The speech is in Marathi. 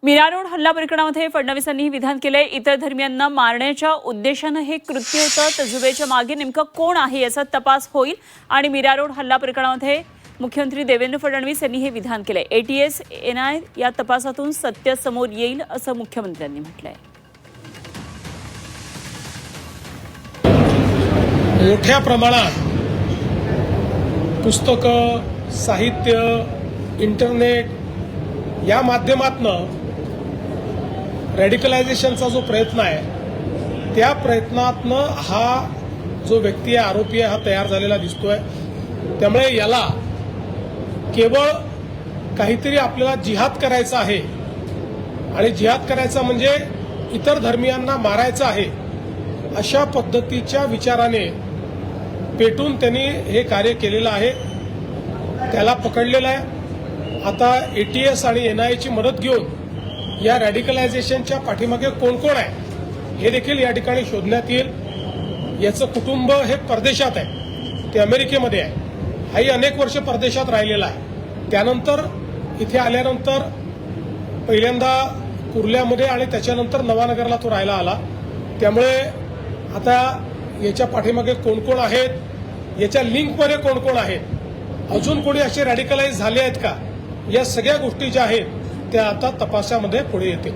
मीरा रोड हल्ला प्रकरणामध्ये फडणवीसांनी विधान केले। इतर धर्मियांना मारण्याच्या उद्देशाने हे कृत्य होतं। तर जुबेच्या मागे नेमकं कोण आहे याचा तपास होईल आणि मीरा रोड हल्ला प्रकरणामध्ये मुख्यमंत्री देवेंद्र फडणवीस यांनी हे विधान केले। एटीएस एनआय या तपासातून सत्य समोर येईल असं मुख्यमंत्र्यांनी म्हटलंय। मोठ्या प्रमाणात पुस्तकं, साहित्य, इंटरनेट या माध्यमातून रॅडिकलायझेशनचा जो प्रयत्न आहे त्या प्रयत्नातनं हा जो व्यक्ती आहे, आरोपी आहे, हा तयार झालेला दिसतोय। त्यामुळे याला केवळ काहीतरी आपल्याला जिहाद करायचा आहे आणि जिहाद करायचा म्हणजे इतर धर्मियांना मारायचं आहे अशा पद्धतीच्या विचाराने पेटून त्यांनी हे कार्य केलेलं आहे। त्याला पकडलेलं आहे। आता एटीएस आणि एनआयची मदत घेऊन या रॅडिकलायझेशनच्या पाठीमागे कोण कोण आहे हे देखील या ठिकाणी शोधण्यात येईल। याचं कुटुंब हे परदेशात आहे, ते अमेरिकेमध्ये आहे। हाही अनेक वर्ष परदेशात राहिलेला आहे। त्यानंतर इथे आल्यानंतर पहिल्यांदा कुर्ल्यामध्ये आणि त्याच्यानंतर नवानगरला तो राहायला आला। त्यामुळे आता याच्या पाठीमागे कोण कोण आहेत, याच्या लिंकमध्ये कोण कोण आहेत, अजून कोणी असे रॅडिकलाइज झाले आहेत का, या सगळ्या गोष्टी ज्या आहेत त्या आता तपासामध्ये पुढे येतील।